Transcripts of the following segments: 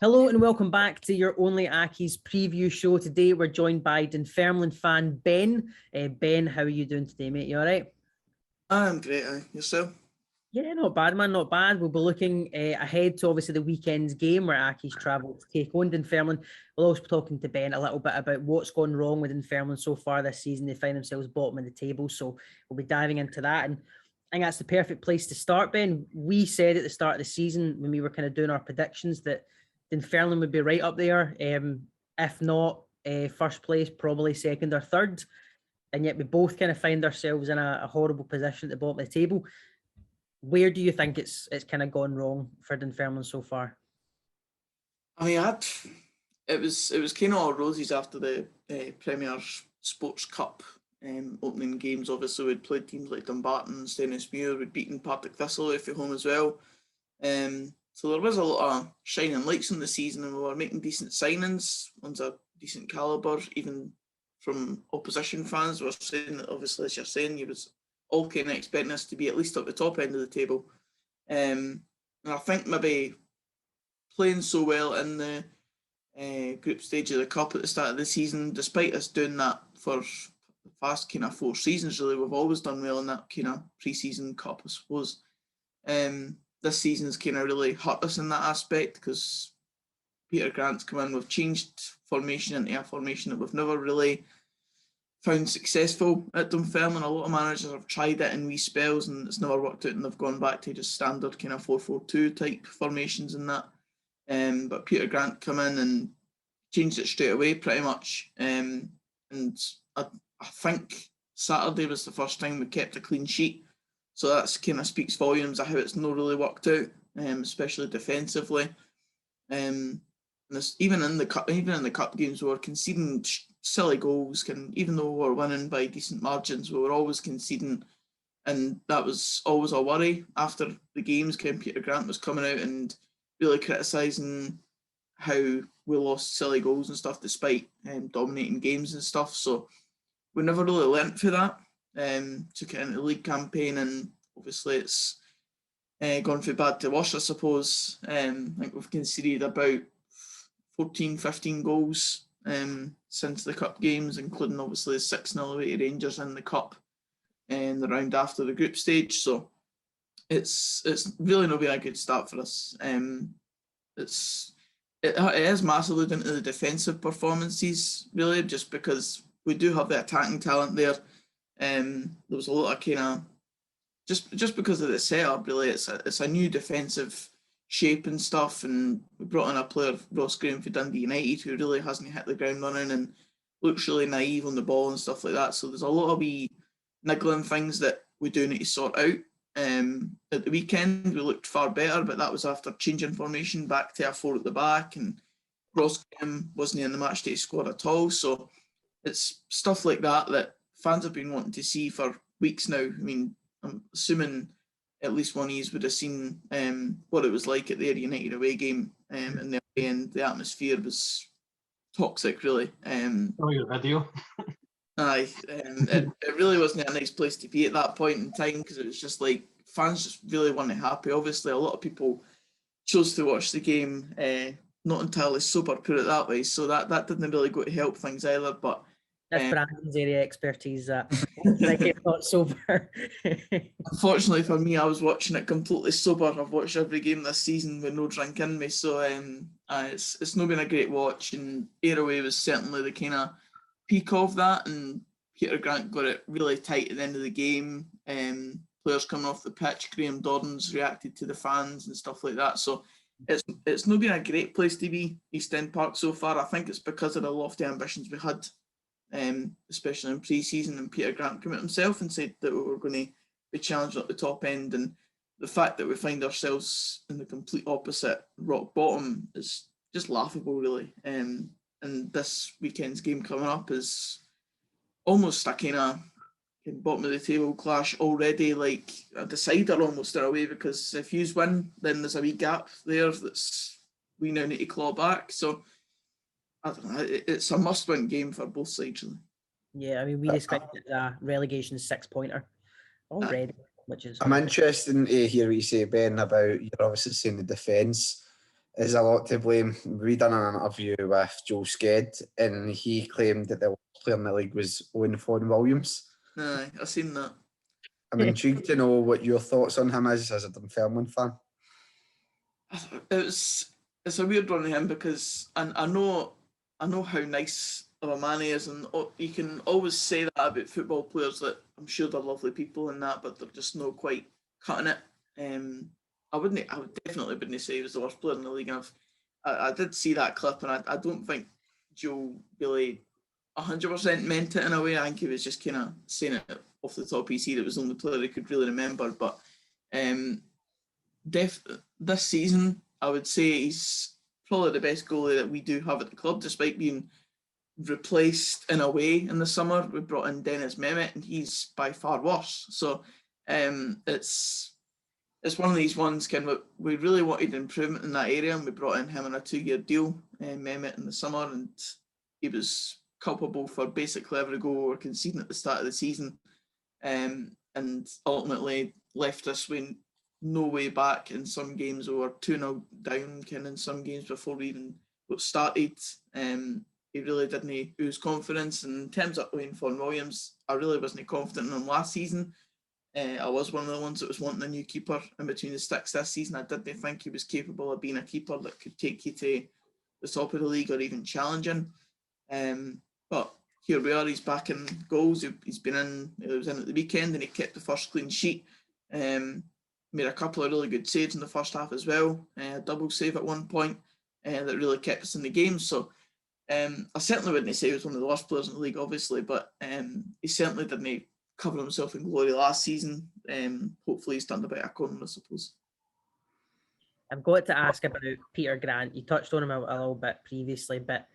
Hello and welcome back to your OnlyAccies preview show. Today we're joined by Dunfermline fan Ben. Ben, how are you doing today, mate? You all right? I'm great. Yourself? Yeah, not bad, man, not bad. We'll be looking ahead to obviously the weekend's game where Accies travel to take on Dunfermline. We'll also be talking to Ben a little bit about what's gone wrong with Dunfermline so far this season. They find themselves bottom of the table, so we'll be diving into that. And I think that's the perfect place to start, Ben. We said at the start of the season when we were kind of doing our predictions that Dunfermline would be right up there. If not first place, probably second or third. And yet we both kind of find ourselves in a horrible position at the bottom of the table. Where do you think it's kind of gone wrong for Dunfermline so far? I mean, it was kind of all roses after the Premier Sports Cup opening games. Obviously, we'd played teams like Dumbarton, Stennismuir, we'd beaten Partick Thistle away from home as well. So there was a lot of shining lights in the season, and we were making decent signings, ones of decent calibre, even from opposition fans. We're saying that, obviously, as you're saying, you was all kind of expecting us to be at least at the top end of the table. And I think maybe playing so well in the group stage of the Cup at the start of the season, despite us doing that for the past kind of 4 seasons, really, we've always done well in that kind of pre-season Cup, I suppose. This season's kind of really hurt us in that aspect because Peter Grant's come in, we've changed formation into a formation that we've never really found successful at Dunfermline. A lot of managers have tried it in wee spells and it's never worked out, and they've gone back to just standard kind of 4-4-2 type formations and that. But Peter Grant come in and changed it straight away pretty much. And I think Saturday was the first time we kept a clean sheet. So that's kind of speaks volumes of how it's not really worked out, especially defensively. Even in the cup games, we were conceding silly goals. Even though we were winning by decent margins, we were always conceding, and that was always a worry. After the games, Peter Grant was coming out and really criticising how we lost silly goals and stuff, despite dominating games and stuff. So we never really learnt for that. Took it into the league campaign, and obviously it's gone from bad to worse, I suppose. I think we've conceded about 14, 15 goals since the cup games, including obviously 6-0 away to Rangers in the cup and the round after the group stage. So it's really not been a good start for us. It is massively down to the defensive performances, really, just because we do have the attacking talent there. There was a lot of kind of just because of the setup, really. It's a new defensive shape and stuff, and we brought in a player, Ross Graham, for Dundee United, who really hasn't hit the ground running and looks really naive on the ball and stuff like that. So there's a lot of wee niggling things that we do need to sort out. At the weekend, we looked far better, but that was after changing formation back to a 4 at the back, and Ross Graham wasn't in the matchday squad at all. So it's stuff like that fans have been wanting to see for weeks now. I mean, I'm assuming at least one of you would have seen what it was like at their United away game, and the atmosphere was toxic, really. Your video. Aye, it really wasn't a nice place to be at that point in time, because it was just like fans just really weren't happy. Obviously, a lot of people chose to watch the game not entirely sober, put it that way, so that didn't really go to help things either. But that's Brandon's area expertise. That get not sober. Unfortunately for me, I was watching it completely sober. I've watched every game this season with no drink in me, so it's not been a great watch. And Airway was certainly the kind of peak of that, and Peter Grant got it really tight at the end of the game. Players coming off the pitch, Graham Doddins reacted to the fans and stuff like that. So it's not been a great place to be, East End Park, so far. I think it's because of the lofty ambitions we had, especially in pre-season, and Peter Grant came out himself and said that we were going to be challenged at the top end, and the fact that we find ourselves in the complete opposite, rock bottom, is just laughable, really. And this weekend's game coming up is almost a kind of bottom of the table clash already, like a decider almost in a way, because if you win, then there's a wee gap there that's we now need to claw back. So I don't know, it's a must-win game for both sides, really. Yeah, I mean, we described it as a relegation 6-pointer already, which is... I'm interested to hear what you say, Ben, about, you're obviously saying the defence is a lot to blame. We done an interview with Joe Sked, and he claimed that the worst player in the league was Owen Williams. Aye, I've seen that. I'm intrigued to know what your thoughts on him is as a Dunfermline fan. It's a weird one to him because I know how nice of a man he is, and you can always say that about football players, that I'm sure they're lovely people and that, but they're just not quite cutting it. I would definitely wouldn't say he was the worst player in the league. And I did see that clip, and I don't think Joe really 100% meant it in a way. I think he was just kind of saying it off the top of his head. It was the only player he could really remember. But this season, I would say he's probably the best goalie that we do have at the club, despite being replaced in a way in the summer. We brought in Dennis Mehmet, and he's by far worse. So it's one of these ones, we really wanted improvement in that area, and we brought in him on a 2-year deal, Mehmet, in the summer, and he was culpable for basically every goal we were conceding at the start of the season, and ultimately left us with no way back in some games. We were 2-0 down in some games before we even got started. He really didn't ooze confidence. And in terms of Owen Williams, I really wasn't confident in him last season. I was one of the ones that was wanting a new keeper in between the sticks this season. I didn't think he was capable of being a keeper that could take you to the top of the league or even challenging. But here we are, he's back in goals. He was in at the weekend, and he kept the first clean sheet. Made a couple of really good saves in the first half as well. A double save at one point that really kept us in the game. So I certainly wouldn't say he was one of the worst players in the league, obviously, but he certainly didn't cover himself in glory last season. Hopefully he's turned a better corner, I suppose. I've got to ask about Peter Grant. You touched on him a little bit previously, but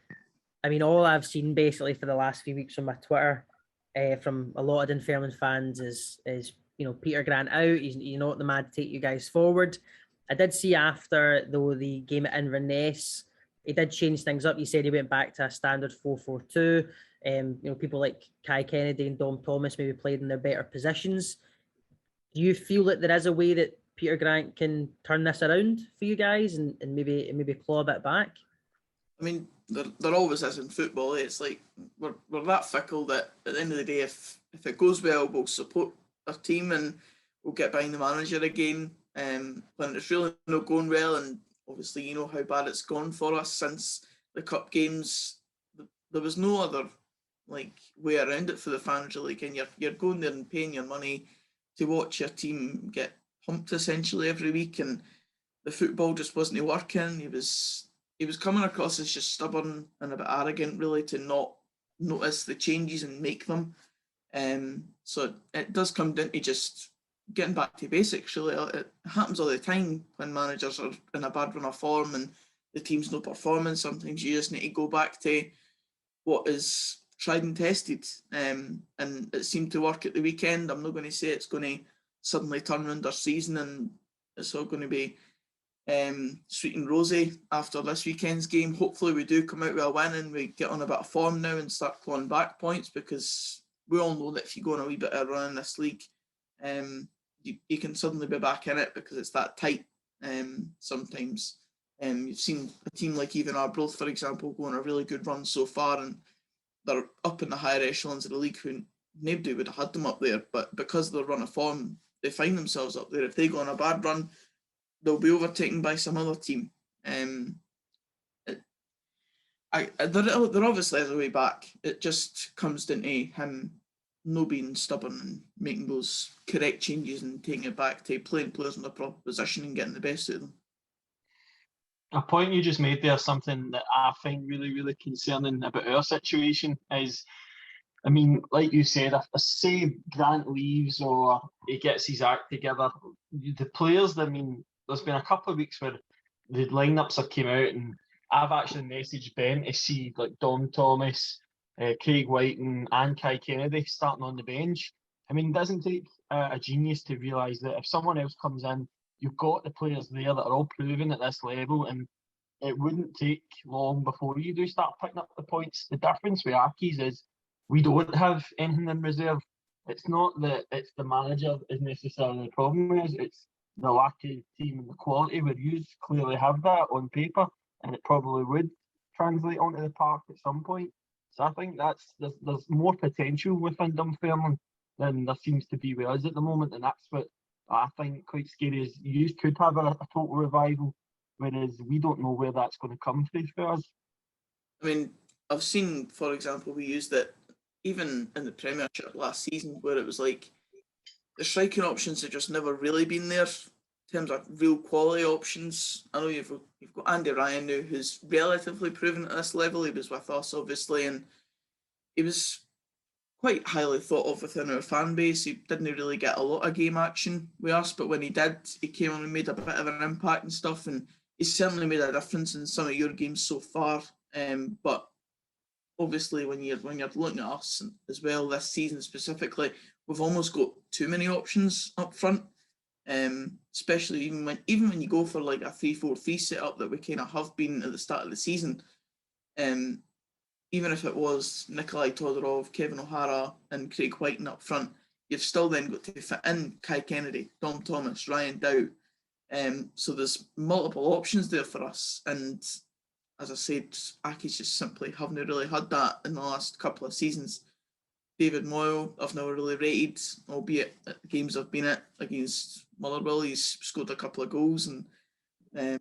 I mean, all I've seen basically for the last few weeks on my Twitter from a lot of Dunfermline fans is Peter Grant out. He's not the man to take you guys forward. I did see after the game at Inverness, he did change things up. He said he went back to a standard 4-4-2. People like Kai Kennedy and Dom Thomas maybe played in their better positions. Do you feel that there is a way that Peter Grant can turn this around for you guys and maybe claw a bit back? I mean, there always is in football. It's like we're that fickle that at the end of the day, if it goes well, we'll support our team and we'll get behind the manager again. When it's really not going well, and obviously you know how bad it's gone for us since the cup games, there was no other way around it for the fans. And you're going there and paying your money to watch your team get pumped essentially every week, and the football just wasn't working. He was coming across as just stubborn and a bit arrogant, really, to not notice the changes and make them. So it does come down to just getting back to basics, really. It happens all the time when managers are in a bad run of form and the team's not performing. Sometimes you just need to go back to what is tried and tested. And it seemed to work at the weekend. I'm not going to say it's going to suddenly turn around our season and it's all going to be sweet and rosy after this weekend's game. Hopefully we do come out with a win and we get on a bit of form now and start clawing back points, because we all know that if you go on a wee bit of a run in this league, you can suddenly be back in it because it's that tight sometimes. You've seen a team like even Arbroath, for example, go on a really good run so far, and they're up in the higher echelons of the league who nobody would have had them up there, but because of their run of form, they find themselves up there. If they go on a bad run, they'll be overtaken by some other team. There obviously is a way back. It just comes down to him no being stubborn and making those correct changes and taking it back to playing players in the proper position and getting the best out of them. A point you just made there, something that I find really, really concerning about our situation is, I mean, like you said, if say Grant leaves or he gets his act together, the players, I mean, there's been a couple of weeks where the lineups have came out and I've actually messaged Ben to see like Dom Thomas, Craig Whiting and Kai Kennedy starting on the bench. I mean, it doesn't take a genius to realise that if someone else comes in, you've got the players there that are all proven at this level, and it wouldn't take long before you do start picking up the points. The difference with Accies is we don't have anything in reserve. It's not that it's the manager is necessarily the problem. It's the lack of team and the quality, where you clearly have that on paper, and it probably would translate onto the park at some point. So I think there's more potential within Dunfermline than there seems to be with us at the moment, and that's what I think quite scary is you could have a total revival, whereas we don't know where that's going to come from for us. I mean, I've seen, for example, we used it even in the Premiership last season, where it was like the striking options have just never really been there in terms of real quality options. I know you've got Andy Ryan now, who's relatively proven at this level. He was with us, obviously, and he was quite highly thought of within our fan base. He didn't really get a lot of game action with us, but when he did, he came on and made a bit of an impact and stuff, and he's certainly made a difference in some of your games so far. But obviously, when you're looking at us as well this season specifically, we've almost got too many options up front. Especially even when you go for like a 3-4-3 setup that we kind of have been at the start of the season. Even if it was Nikolai Todorov, Kevin O'Hara, and Craig Whiten up front, you've still then got to fit in Kai Kennedy, Dom Thomas, Ryan Dow. So there's multiple options there for us, and as I said, Accies just simply haven't really had that in the last couple of seasons. David Moyle, I've never really rated, albeit at the games I've been at against Motherwell, he's scored a couple of goals, and that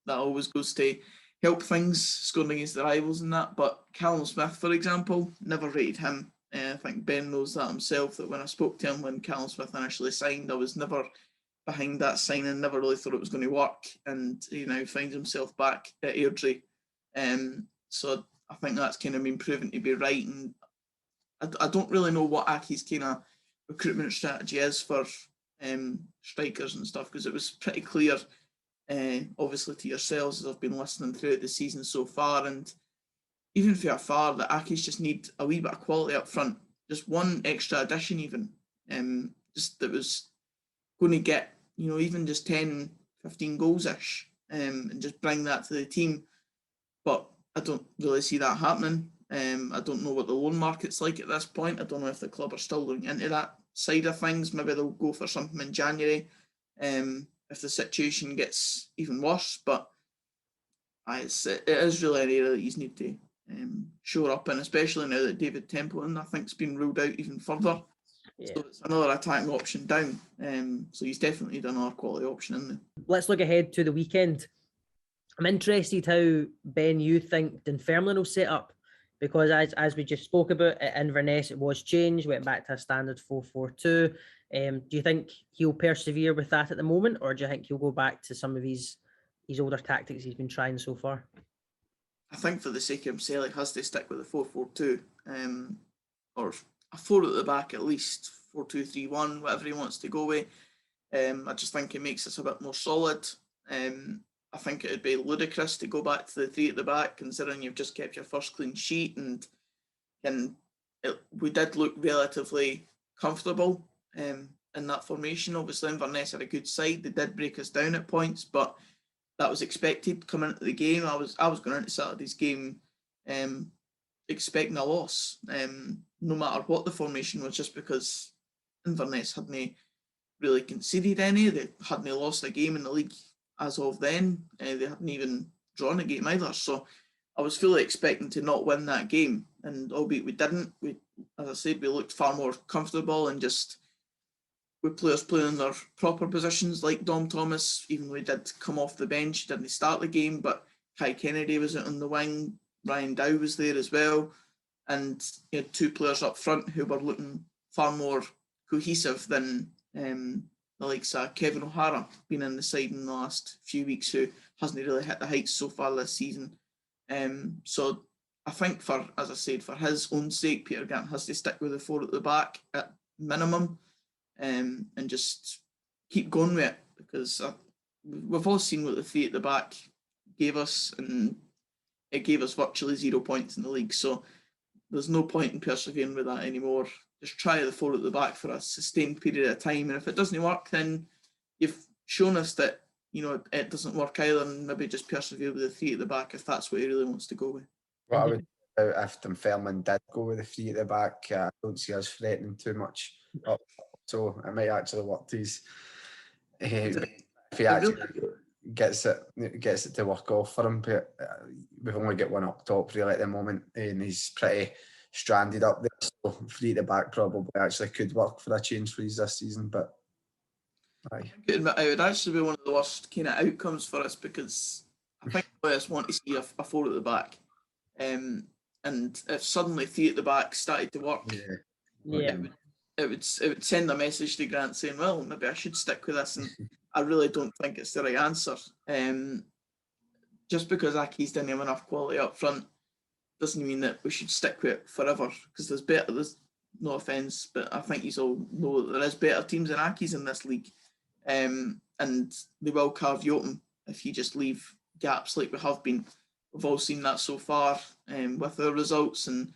always goes to help things, scoring against the rivals and that. But Callum Smith, for example, never rated him. I think Ben knows that himself, that when I spoke to him when Callum Smith initially signed, I was never behind that signing, never really thought it was going to work, and he now finds himself back at Airdrie. So I think that's kind of been proven to be right, and I don't really know what Aki's kind of recruitment strategy is for strikers and stuff, because it was pretty clear, obviously to yourselves as I've been listening throughout the season so far, and even for afar, that Aki's just need a wee bit of quality up front, just one extra addition even, just that was going to get, even just 10, 15 goals-ish, and just bring that to the team. But I don't really see that happening. I don't know what the loan market's like at this point. I don't know if the club are still looking into that side of things. Maybe they'll go for something in January if the situation gets even worse. But it is really an area that you need to shore up in, especially now that David Templeton, I think, has been ruled out even further. Yeah. So it's another attacking option down. So he's definitely done another quality option in there. Let's look ahead to the weekend. I'm interested how, Ben, you think Dunfermline will set up, because as we just spoke about, at Inverness it was changed, went back to a standard 4-4-2. Do you think he'll persevere with that at the moment, or do you think he'll go back to some of his older tactics he's been trying so far? I think for the sake of himself, he has to stick with the 4-4-2, or a 4 at the back at least, 4-2-3-1, whatever he wants to go with. I just think it makes us a bit more solid. I think it would be ludicrous to go back to the 3 at the back, considering you've just kept your first clean sheet, and we did look relatively comfortable in that formation. Obviously, Inverness had a good side; they did break us down at points, but that was expected coming into the game. I was going into Saturday's game expecting a loss, no matter what the formation was, just because Inverness hadn't really conceded any. They hadn't lost a game in the league as of then. They hadn't even drawn a game either. So I was fully expecting to not win that game. And albeit we didn't, as I said, we looked far more comfortable, and just with players playing in their proper positions, like Dom Thomas, even though he did come off the bench, didn't start the game, but Kai Kennedy was out on the wing, Ryan Dow was there as well, and you had 2 players up front who were looking far more cohesive than the likes of Kevin O'Hara, been in the side in the last few weeks, who hasn't really hit the heights so far this season. So I think, as I said, for his own sake, Peter Grant has to stick with the 4 at the back at minimum, and just keep going with it, because we've all seen what the 3 at the back gave us, and it gave us virtually 0 points in the league. So there's no point in persevering with that anymore. Just try the 4 at the back for a sustained period of time, and if it doesn't work, then you've shown us that it doesn't work either, and maybe just persevere with the 3 at the back if that's what he really wants to go with. What I would do if Dunfermline did go with the 3 at the back, I don't see us threatening too much up, so it might actually work to his if he It actually really, gets it to work off for him, but we've only got one up top really at the moment, and he's pretty stranded up there. So 3 at the back probably actually could work for a change for us this season, but aye. it would actually be one of the worst kind of outcomes for us, because I think players want to see a 4 at the back. And if suddenly 3 at the back started to work, Yeah. it would send a message to Grant saying, well, maybe I should stick with this, and I really don't think it's the right answer. Just because Accies didn't have enough quality up front doesn't mean that we should stick with it forever, because there's no offence, but I think you all know that there is better teams than Accies in this league, and they will carve you open if you just leave gaps like we have been. We've all seen that so far with our results, and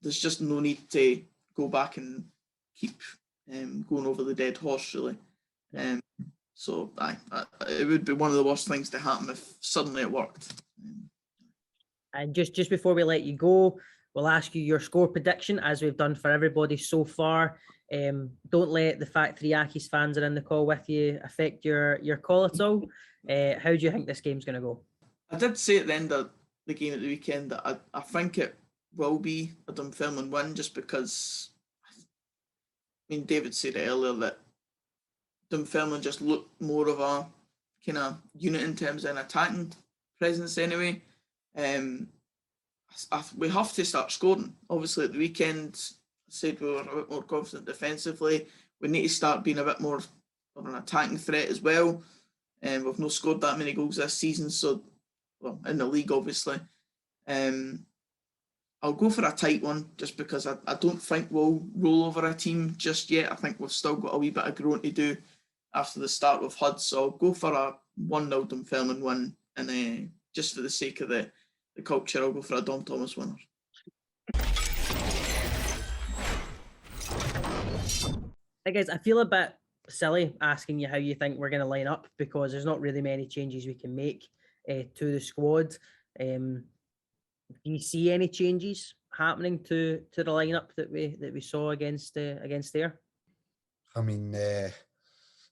there's just no need to go back and keep going over the dead horse, really. So it would be one of the worst things to happen if suddenly it worked. And just before we let you go, we'll ask you your score prediction, as we've done for everybody so far. Don't let the fact 3 Accies fans are in the call with you affect your call at all. How do you think this game's going to go? I did say at the end of the game at the weekend that I think it will be a Dunfermline win, just because, I mean, David said it earlier that Dunfermline just look more of a kind of unit in terms of an attacking presence anyway. We have to start scoring. Obviously, at the weekend, I said we were a bit more confident defensively. We need to start being a bit more of an attacking threat as well. We've not scored that many goals this season, so, well, in the league, obviously. I'll go for a tight one, just because I don't think we'll roll over a team just yet. I think we've still got a wee bit of growing to do after the start with Hud, so I'll go for a 1-0 Dunfermline win, and just for the sake of the culture, I'll go for a Dom Thomas winner. I guess I feel a bit silly asking you how you think we're going to line up, because there's not really many changes we can make to the squad. Do you see any changes happening to the lineup that we saw against there? I mean,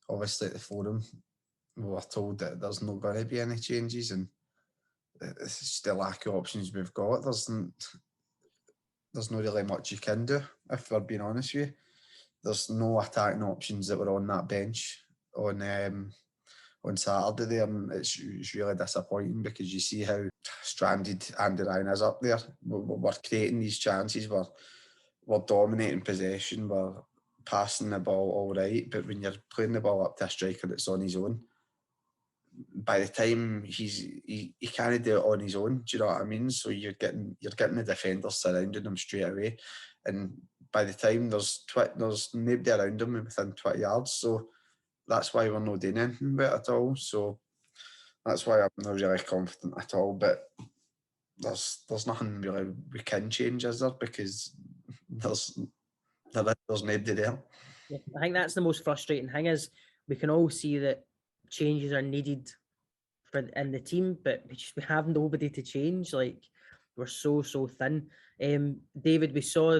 obviously at the forum, we were told that there's not going to be any changes, and it's just the lack of options we've got. There's not really much you can do, if we're being honest with you. There's no attacking options that were on that bench on Saturday there, and it's really disappointing, because you see how stranded Andy Ryan is up there. We're creating these chances, we're dominating possession, we're passing the ball all right, but when you're playing the ball up to a striker that's on his own, by the time he can't do it on his own, do you know what I mean? So you're getting the defenders surrounding him straight away, and by the time there's nobody around him within 20 yards, so that's why we're not doing anything with it at all. So that's why I'm not really confident at all. But there's nothing really we can change, is there? Because there's nobody there. Yeah, I think that's the most frustrating thing, is we can all see that changes are needed in the team, but we have nobody to change. Like, we're so thin. David, we saw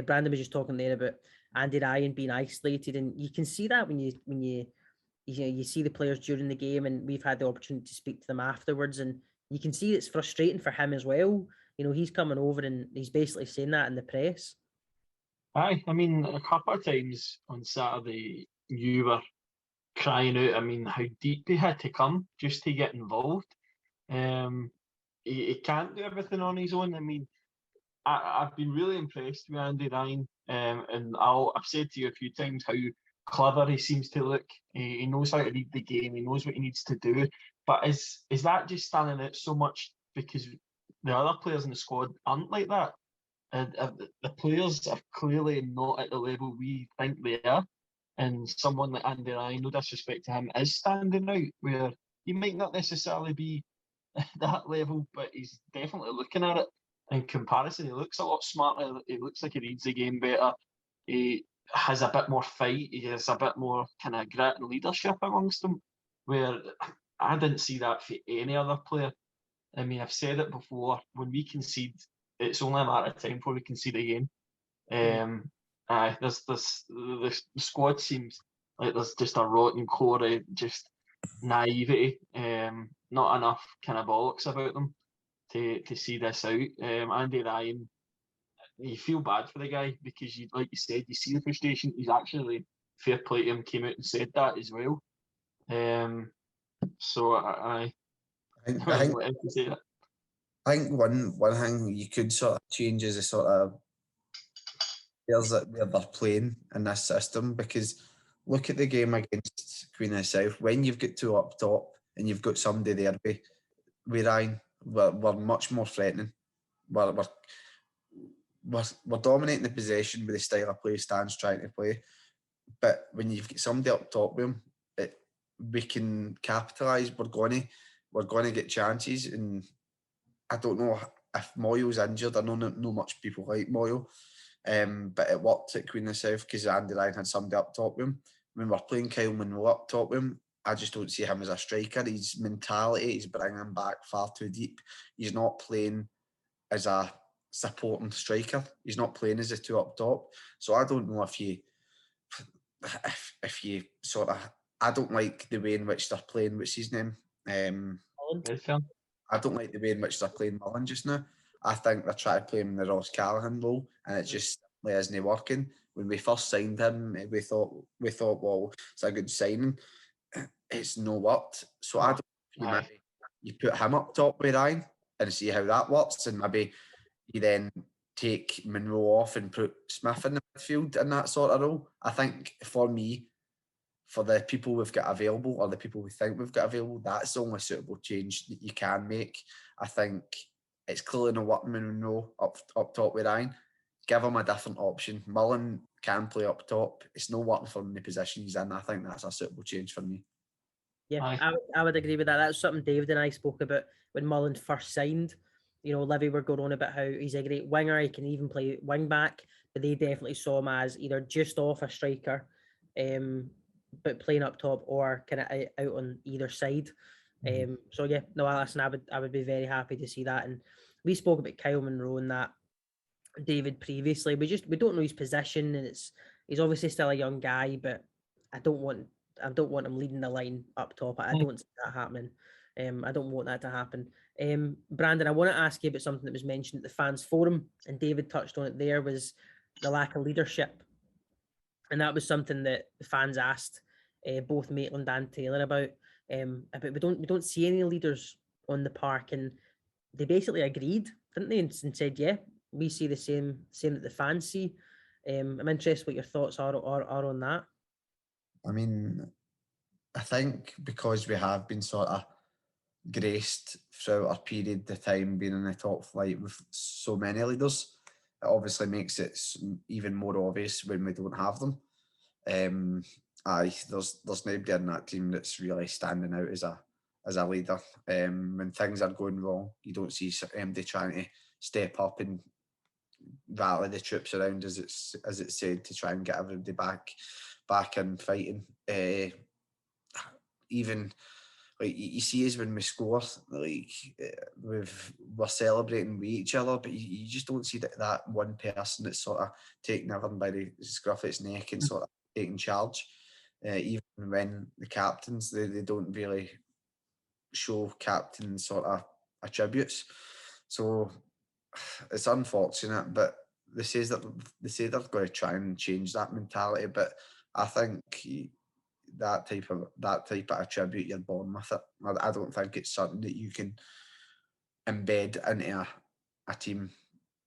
Brandon was just talking there about Andy Ryan being isolated, and you can see that when you see the players during the game, and we've had the opportunity to speak to them afterwards, and you can see it's frustrating for him as well. You know, he's coming over and he's basically saying that in the press. Aye, I mean, a couple of times on Saturday, you were crying out, I mean, how deep he had to come just to get involved. He can't do everything on his own. I mean, I've been really impressed with Andy Ryan, and I've said to you a few times how clever he seems to look. He knows how to read the game. He knows what he needs to do. But is that just standing out so much because the other players in the squad aren't like that? The players are clearly not at the level we think they are. And someone like Andy Ryan, no disrespect to him, is standing out, where he might not necessarily be that level, but he's definitely looking at it. In comparison, he looks a lot smarter. He looks like he reads the game better. He has a bit more fight. He has a bit more kind of grit and leadership amongst them, where I didn't see that for any other player. I mean, I've said it before, when we concede, it's only a matter of time before we concede again. The squad seems Like there's just a rotten core of just naivety, not enough kind of bollocks about them to see this out. Andy Ryan, you feel bad for the guy because you, like you said, you see the frustration. He's actually, fair play to him, came out and said that as well. So I think what to say that. I think one thing you could sort of change is the sort of players that they're playing in this system, because look at the game against Queen of the South. When you've got two up top and you've got somebody there with Ryan, we're much more threatening. We're dominating the possession with the style of play Stan's trying to play. But when you've got somebody up top with him, we can capitalise. We're going to get chances, and I don't know if Moyo's injured. I know not much people like Moyo, but it worked at Queen of the South because Andy Ryan had somebody up top with him. When we're playing Kyle Munro up top with him, I just don't see him as a striker. His mentality is bringing him back far too deep. He's not playing as a supporting striker. He's not playing as a two up top. So I don't know if you sort of, I don't like the way in which they're playing. What's his name? I don't like the way in which they're playing Mullen just now. I think they're trying to play him in the Ross Callaghan role, and it just isn't working. When we first signed him, we thought, well, it's a good signing. It's no worked. So I don't know if you put him up top with Ryan and see how that works, and maybe you then take Monroe off and put Smith in the midfield in that sort of role. I think for me, for the people we've got available, or the people we think we've got available, that's the only suitable change that you can make. I think it's clearly not working with Monroe up top with Ryan. Give him a different option. Mullen can play up top. It's not working for him in the position he's in. I think that's a suitable change for me. Yeah, I would agree with that. That's something David and I spoke about when Mullen first signed. You know, Livy were going on about how he's a great winger. He can even play wing back, but they definitely saw him as either just off a striker, but playing up top, or kind of out on either side. So yeah, no, listen, I would be very happy to see that. And we spoke about Kyle Monroe and that, David, previously. We don't know his position, and he's obviously still a young guy, but I don't want him leading the line up top. I don't see that happening. I don't want that to happen. Brandon, I want to ask you about something that was mentioned at the fans forum, and David touched on it there, was the lack of leadership. And that was something that the fans asked both Maitland and Taylor about. But we don't see any leaders on the park, and they basically agreed, didn't they? And said, yeah, we see the same that the fans see. I'm interested what your thoughts are on that. I mean, I think because we have been sort of graced throughout our period, the time being in the top flight with so many leaders, it obviously makes it even more obvious when we don't have them. There's nobody in that team that's really standing out as a leader. When things are going wrong, you don't see MD trying to step up and rally the troops around, as it's said, to try and get everybody back and fighting. Even like you see us when we score, like we're celebrating with each other, but you just don't see that one person that's sort of taking everyone by the scruff of its neck and sort of taking charge. Even when the captains, they don't really show captain sort of attributes. So it's unfortunate, but they say they're going to try and change that mentality. But I think that type of attribute, you're born with it. I don't think it's something that you can embed into a team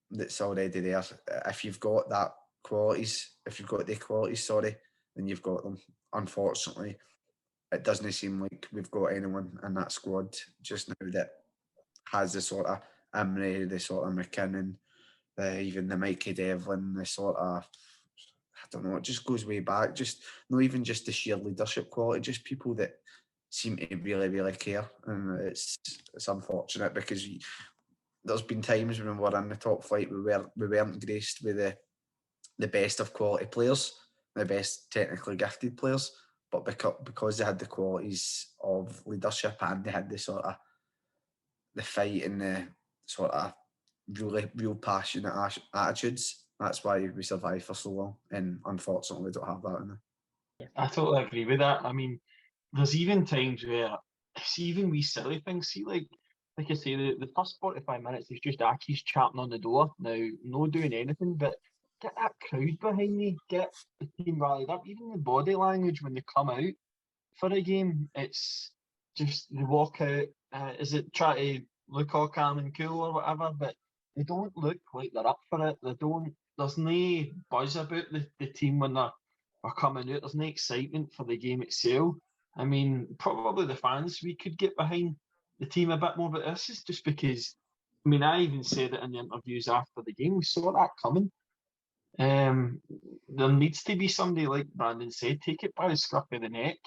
that's already there. If you've got the qualities, then you've got them. Unfortunately, it doesn't seem like we've got anyone in that squad just now that has the sort of Emery, the sort of McKinnon, even the Mikey Devlin, the sort of, I don't know, it just goes way back. Just not even just the sheer leadership quality, just people that seem to really, really care. And it's unfortunate because there's been times when we were in the top flight we weren't graced with the best of quality players, the best technically gifted players, but because they had the qualities of leadership and they had the sort of the fight and the sort of real passionate attitudes, that's why we survived for so long. And unfortunately, we don't have that now. I totally agree with that. I mean, there's even times where it's even wee silly things. See, like I say, the first 45 minutes is just Accies chatting on the door. Now, no doing anything, but get that crowd behind me, get the team rallied up. Even the body language when they come out for a game, it's just they walk out. Is it try to look all calm and cool or whatever? But they don't look like they're up for it. They don't. There's no buzz about the team when they're coming out. There's no excitement for the game itself. I mean, probably the fans we could get behind the team a bit more, but this is just because. I mean, I even said it in the interviews after the game. We saw that coming. There needs to be somebody, like Brandon said, take it by the scruff of the neck.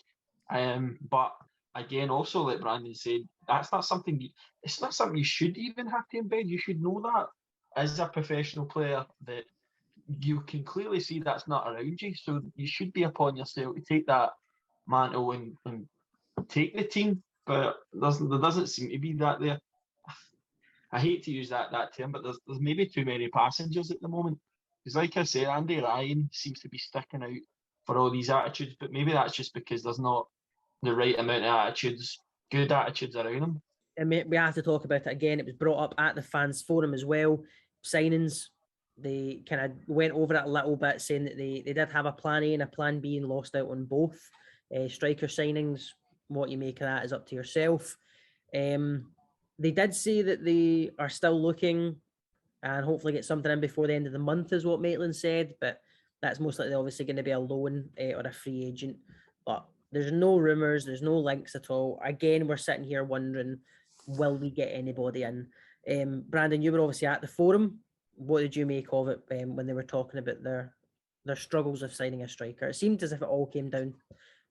But again, also like Brandon said, that's not something. It's not something you should even have to embed. You should know that as a professional player that you can clearly see that's not around you. So you should be upon yourself to take that mantle and take the team. But there doesn't seem to be that there. I hate to use that term, but there's maybe too many passengers at the moment. Because like I say, Andy Ryan seems to be sticking out for all these attitudes, but maybe that's just because there's not the right amount of attitudes, good attitudes around him. And we have to talk about it again. It was brought up at the fans forum as well. Signings, they kind of went over it a little bit, saying that they did have a plan A and a plan B and lost out on both. Striker signings, what you make of that is up to yourself. They did say that they are still looking and hopefully get something in before the end of the month, is what Maitland said. But that's most likely obviously going to be a loan or a free agent. But there's no rumours, there's no links at all. Again, we're sitting here wondering, will we get anybody in? Brandon, you were obviously at the forum. What did you make of it when they were talking about their struggles of signing a striker? It seemed as if it all came down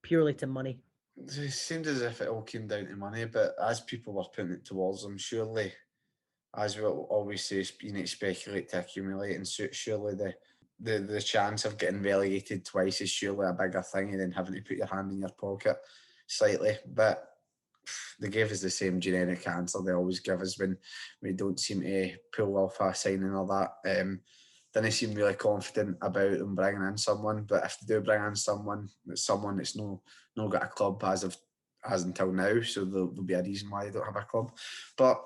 purely to money. It seemed as if it all came down to money, but as people were putting it towards them, surely, as we always say, you need to speculate to accumulate, and surely the chance of getting relegated twice is surely a bigger thing than having to put your hand in your pocket slightly. But they gave us the same generic answer they always give us when we don't seem to pull off a signing or that. Didn't seem really confident about them bringing in someone, but if they do bring in someone that's not got a club as until now, so there'll be a reason why they don't have a club. But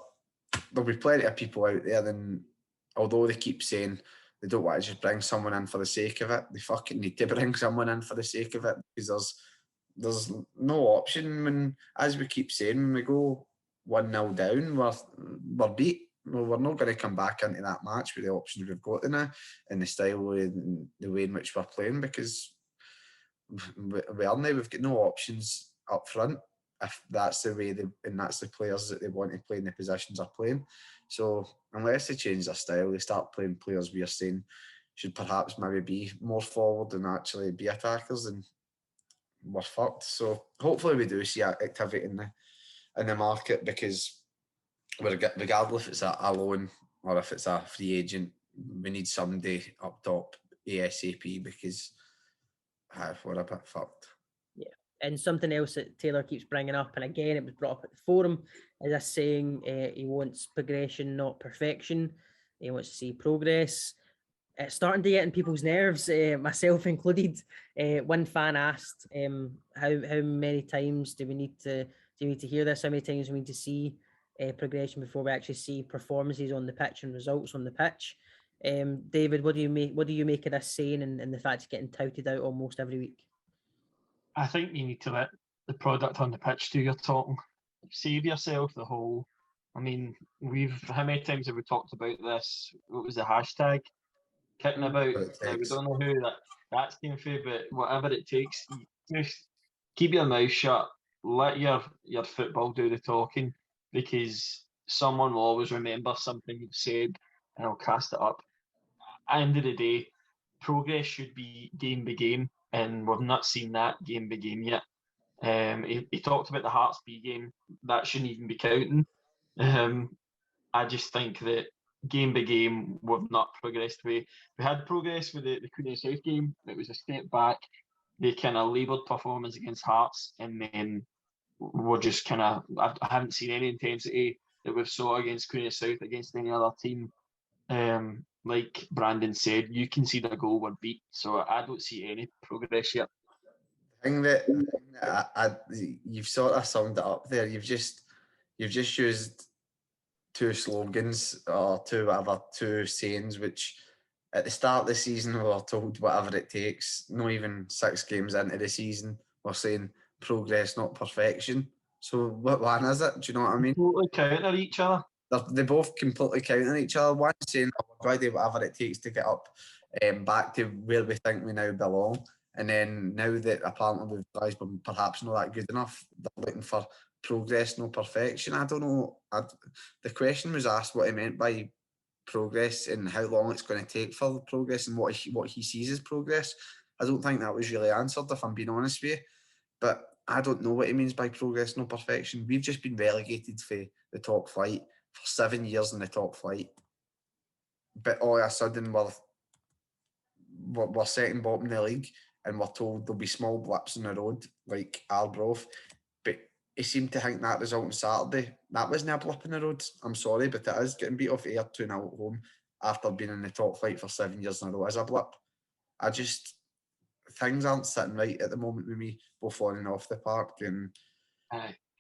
there'll be plenty of people out there, and although they keep saying they don't want to just bring someone in for the sake of it, they fucking need to bring someone in for the sake of it, because there's no option when, as we keep saying, when we go 1-0 down, we're beat. We're not going to come back into that match with the options we've got now and the style and the way in which we're playing, because we've got no options up front if that's the way and that's the players that they want to play in the positions are playing. So unless they change their style, they start playing players we are saying should perhaps maybe be more forward and actually be attackers, and we're fucked. So hopefully we do see activity in the market, because regardless if it's a loan or if it's a free agent, we need somebody up top ASAP, because we're a bit fucked. Yeah, and something else that Taylor keeps bringing up, and again it was brought up at the forum, is a saying he wants progression, not perfection. He wants to see progress. It's starting to get in people's nerves, myself included. One fan asked, how many times do we need to hear this? How many times do we need to see progression before we actually see performances on the pitch and results on the pitch? David, what do you make of this saying and the fact it's getting touted out almost every week? I think you need to let the product on the pitch do your talking. Save yourself the whole. I mean, how many times have we talked about this? What was the hashtag? Kicking about. Now, we don't know who that's came through, but whatever it takes, just keep your mouth shut. Let your football do the talking, because someone will always remember something you've said and will cast it up. At the end of the day, progress should be game by game, and we've not seen that game by game yet. He talked about the Hearts B game. That shouldn't even be counting. I just think that game by game, we've not progressed. We had progress with the Queen of the South game. It was a step back. They kind of laboured performance against Hearts, and then we're just kind of. I haven't seen any intensity that we've saw against Queen of the South against any other team. Like Brandon said, you can see the goal we're beat. So I don't see any progress yet. thing that you've sort of summed it up there. You've just used two slogans or two sayings, which at the start of the season we were told whatever it takes. Not even 6 games into the season, we're saying progress, not perfection. So what one is it? Do you know what I mean? Totally counter each other. They both completely counter each other. One saying, "Oh, we're going to do whatever it takes to get up back to where we think we now belong." And then now that apparently we've realised we're perhaps not that good enough, they're looking for progress, no perfection. I don't know. The question was asked what he meant by progress and how long it's going to take for progress and what he sees as progress. I don't think that was really answered, if I'm being honest with you. But I don't know what he means by progress, no perfection. We've just been relegated for the top flight for 7 years in the top flight. But all of a sudden we're second bottom in the league and we're told there'll be small blips in the road like Arbroath. But he seemed to think that result on Saturday, that wasn't a blip in the road. I'm sorry, but it is. Getting beat off Ayr 2-0 at home after being in the top flight for 7 years in a row is a blip. Things aren't sitting right at the moment with me, both on and off the park, and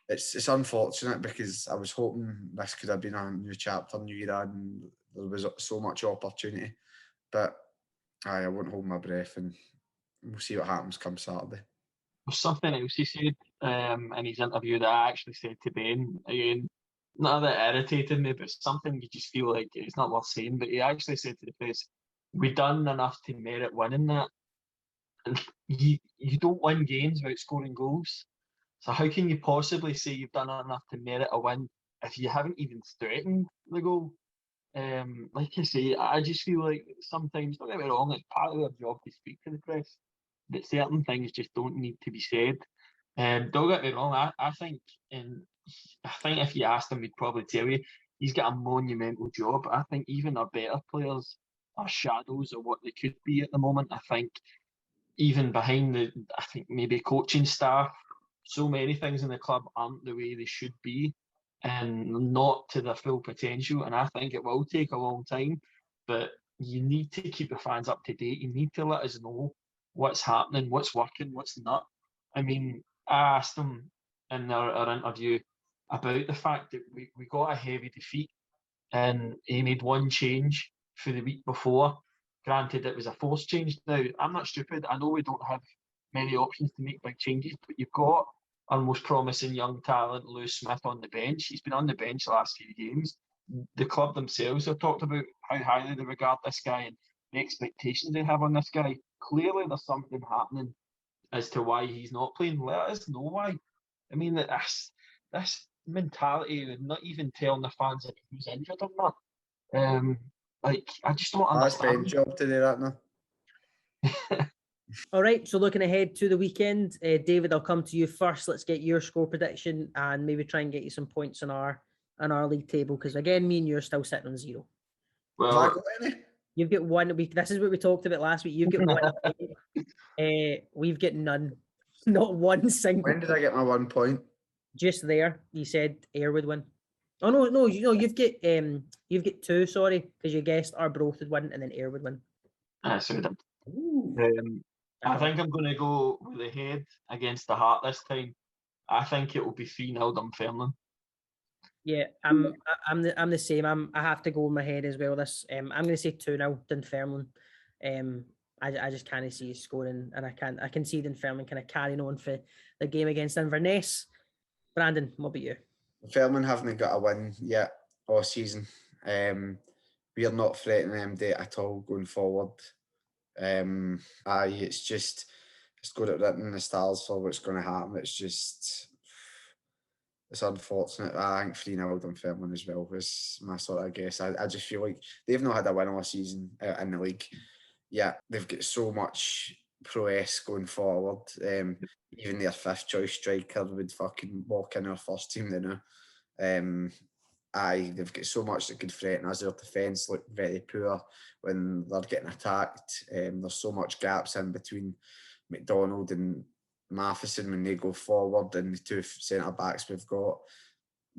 it's unfortunate because I was hoping this could have been a new chapter, new era, and there was so much opportunity. But I won't hold my breath, and we'll see what happens come Saturday. There's something else he said in his interview that I actually said to Ben. Again, not that it irritated me, but something you just feel like it's not worth saying. But he actually said to the press, "We done enough to merit winning that." And you don't win games without scoring goals. So how can you possibly say you've done enough to merit a win if you haven't even threatened the goal? Like I say, I just feel like sometimes, don't get me wrong, it's part of their job to speak to the press, but certain things just don't need to be said. Don't get me wrong, I think if you asked him, he'd probably tell you he's got a monumental job. I think even our better players are shadows of what they could be at the moment. I think even behind I think maybe coaching staff, so many things in the club aren't the way they should be and not to their full potential. And I think it will take a long time, but you need to keep the fans up to date. You need to let us know what's happening, what's working, what's not. I mean, I asked them in our interview about the fact that we got a heavy defeat and he made one change for the week before. Granted, it was a forced change. Now, I'm not stupid. I know we don't have many options to make big changes, but you've got our most promising young talent, Lewis Smith, on the bench. He's been on the bench the last few games. The club themselves have talked about how highly they regard this guy and the expectations they have on this guy. Clearly, there's something happening as to why he's not playing. Let us know why. I mean, this mentality of not even telling the fans if he's injured or not. I just don't understand. That's Ben's job to do that now. All right, so looking ahead to the weekend, David, I'll come to you first. Let's get your score prediction and maybe try and get you some points on our league table, because again, me and you are still sitting on 0. Well, you've got 1 week. This is what we talked about last week. You've got 1. We've got none. Not one single. When did I get my 1 point? Just there. You said Ayr would win. Oh no! You've got 2. Sorry, because you guessed Arbroath would win and then Ayr would win. So we did. I think I'm going to go with the head against the heart this time. I think it will be 3-0 Dunfermline. Yeah, I'm the same. I have to go with my head as well. I'm going to say 2-0 Dunfermline. I just can't see scoring, and I can see Dunfermline kind of carrying on for the game against Inverness. Brandon, what about you? Dunfermline haven't got a win yet all season. We are not threatening them at all going forward. It's got it written in the stars for what's going to happen. It's unfortunate. I think 3-0 Dunfermline as well was my sort of guess. I just feel like they've not had a win all season in the league. Yeah, they've got so much prowess going forward. Even their 5th choice striker would fucking walk in our first team, you know. They've got so much that could threaten us. Their defence look very poor when they're getting attacked. There's so much gaps in between McDonald and Matheson when they go forward, and the 2 centre backs we've got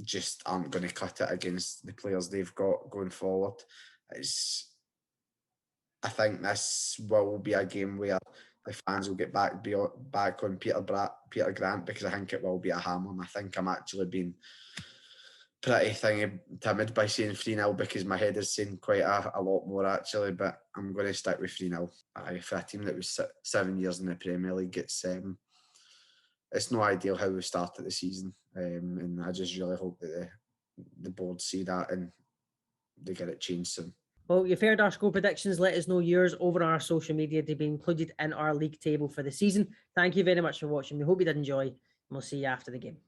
just aren't going to cut it against the players they've got going forward. I think this will be a game where the fans will get back on Peter Grant, because I think it will be a hammer. And I think I'm actually being pretty timid by saying 3-0, because my head is saying quite a lot more actually, but I'm going to stick with 3-0. For a team that was 7 years in the Premier League, it's no ideal how we started the season, and I just really hope that the board see that and they get it changed soon. Well, you've heard our score predictions. Let us know yours over on our social media to be included in our league table for the season. Thank you very much for watching. We hope you did enjoy, and we'll see you after the game.